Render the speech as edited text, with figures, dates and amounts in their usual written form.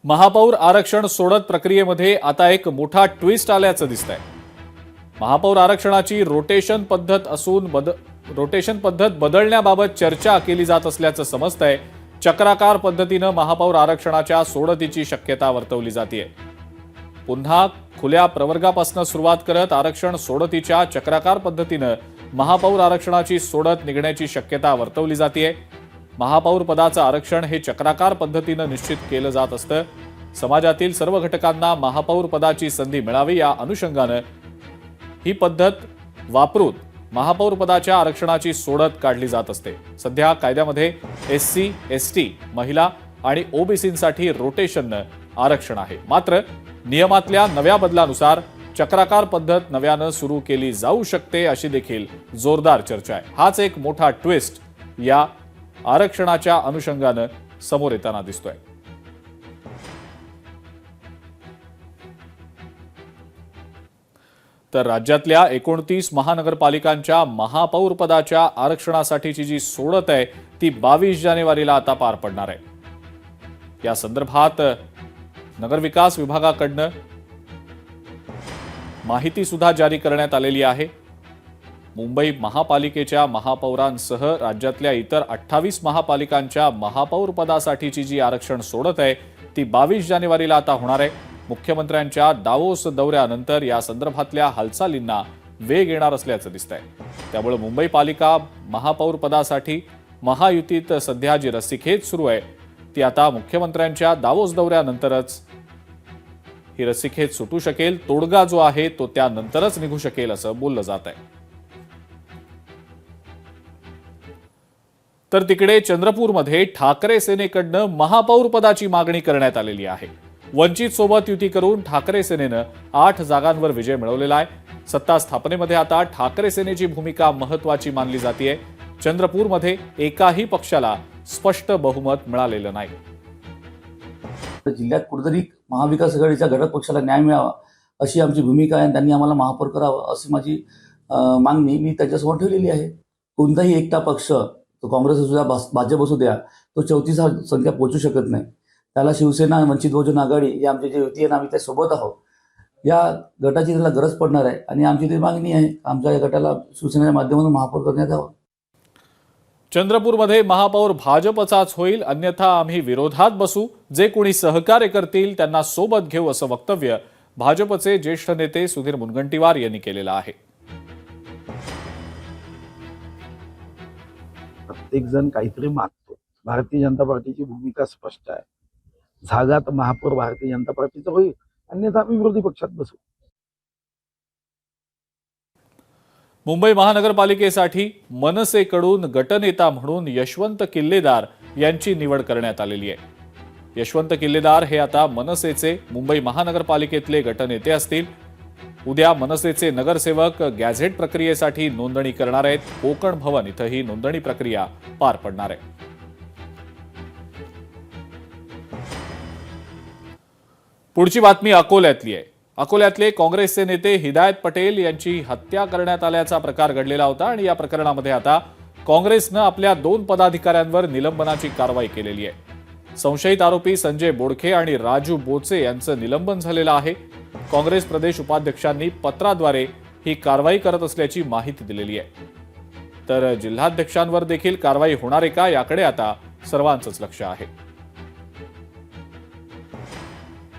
महापौर आरक्षण सोडत प्रक्रियेमध्ये आता एक मोठा ट्विस्ट आल्याचं दिसतंय। महापौर आरक्षणाची रोटेशन पद्धत बदलण्याबाबत चर्चा केली जात असल्याचं समजतंय। चक्राकार पद्धतीनं महापौर आरक्षणाच्या सोडतीची शक्यता वर्तवली जातेय। पुन्हा खुल्या प्रवर्गापासून सुरुवात करत आरक्षण सोडतीच्या चक्राकार पद्धतीनं महापौर आरक्षणाची सोडत निघण्याची शक्यता वर्तवली जातेय। महापौर पदाचं आरक्षण हे चक्राकार पद्धतीनं निश्चित केलं जात असतं। समाजातील सर्व घटकांना महापौर पदाची संधी मिळावी या अनुषंगानं ही पद्धत वापरून महापौर पदाच्या आरक्षणाची सोडत काढली जात असते। सध्या कायद्यामध्ये एससी, एसटी, महिला आणि ओबीसींसाठी रोटेशननं आरक्षण आहे। मात्र नियमातल्या नव्या बदलानुसार चक्राकार पद्धत नव्यानं सुरू केली जाऊ शकते अशी देखील जोरदार चर्चा आहे। हाच एक मोठा ट्विस्ट या आरक्षणाच्या अनुषंगानं समोर येताना दिसतोय। तर राज्यातल्या 29 महानगरपालिकांच्या महापौर पदाच्या आरक्षणासाठीची जी सोडत आहे ती 22 जानेवारीला आता पार पडणार आहे। या संदर्भात नगरविकास विभागाकडनं माहिती सुद्धा जारी करण्यात आलेली आहे। मुंबई महापालिकेच्या महापौरांसह राज्यातल्या इतर 28 महापालिकांच्या महापौर पदासाठीची जी आरक्षण सोडत आहे ती 22 जानेवारीला आता होणार आहे। मुख्यमंत्र्यांच्या दावोस दौऱ्यानंतर या संदर्भातल्या हालचालींना वेग येणार असल्याचं दिसतंय। त्यामुळे मुंबई पालिका महापौर पदासाठी महायुतीत सध्या जी रस्सीखेच सुरू आहे ती आता मुख्यमंत्र्यांच्या दावोस दौऱ्यानंतरच ही रस्सीखेच सुटू शकेल। तोडगा जो आहे तो त्यानंतरच निघू शकेल असं बोललं जात आहे। तर तिकडे चंद्रपूरमध्ये ठाकरे सेनेकडनं महापौर पदाची मागणी करण्यात आलेली आहे। वंचित सोबत युती करून ठाकरे सेनेनं 8 जागांवर विजय मिळवलेला आहे। सत्ता स्थापनेमध्ये आता ठाकरे सेनेची भूमिका महत्त्वाची मानली जाते। चंद्रपूरमध्ये एकाही पक्षाला स्पष्ट बहुमत मिळालेलं नाही। जिल्ह्यात कुठेतरी महाविकास आघाडीच्या घटक पक्षाला न्याय मिळावा अशी आमची भूमिका आहे। त्यांनी आम्हाला महापौर करावं अशी माझी मागणी मी त्याच्यासमोर ठेवलेली आहे। कोणताही एकटा पक्ष, तो काँग्रेस असू द्या, भाजप असू द्या, तो 34 संख्या पोहोचू शकत नाही। त्याला शिवसेना, वंचित बहुजन आघाडी ही आमची जी युती आहे ना, आम्ही त्यासोबत आहोत। या गटाची त्याला गरज पडणार आहे आणि आमची ती मागणी आहे आमच्या या गटाला शिवसेनेच्या माध्यमातून महापौर करण्यात यावं। चंद्रपूरमध्ये महापौर भाजपचाच होईल, अन्यथा आम्ही विरोधात बसू। जे कोणी सहकार्य करतील त्यांना सोबत घेऊ असं वक्तव्य भाजपचे ज्येष्ठ नेते सुधीर मुनगंटीवार यांनी केलेलं आहे। प्रत्येक जण काहीतरी मागतो। भारतीय जनता पार्टीची भूमिका स्पष्ट आहे। जागा तर महापौर भारतीय जनता पार्टीचं होईल, अन्यथा आम्ही विरोधी पक्षात बसू। मुंबई महानगरपालिकेसाठी मनसेकडून गटनेता म्हणून यशवंत किल्लेदार यांची निवड करण्यात आलेली आहे। यशवंत किल्लेदार हे आता मनसेचे मुंबई महानगरपालिकेतले गटनेते असतील। उद्या मनसेचे नगरसेवक गॅझेट प्रक्रियेसाठी नोंदणी करणार आहेत। कोकण भवन इथं ही नोंदणी प्रक्रिया पार पडणार आहे। पुढची बातमी अकोल्यातली आहे। अकोल्यातले काँग्रेसचे नेते हिदायत पटेल यांची हत्या करण्यात आल्याचा प्रकार घडलेला होता आणि या प्रकरणामध्ये आता काँग्रेसनं आपल्या 2 पदाधिकाऱ्यांवर निलंबनाची कारवाई केलेली आहे। संशयित आरोपी संजय बोडखे आणि राजू बोचे यांचं निलंबन झालेलं आहे। काँग्रेस प्रदेश उपाध्यक्षांनी पत्राद्वारे ही कारवाई करत असल्याची माहिती दिलेली आहे। तर जिल्हाध्यक्षांवर देखील कारवाई होणार आहे का याकडे आता सर्वांचंच लक्ष आहे।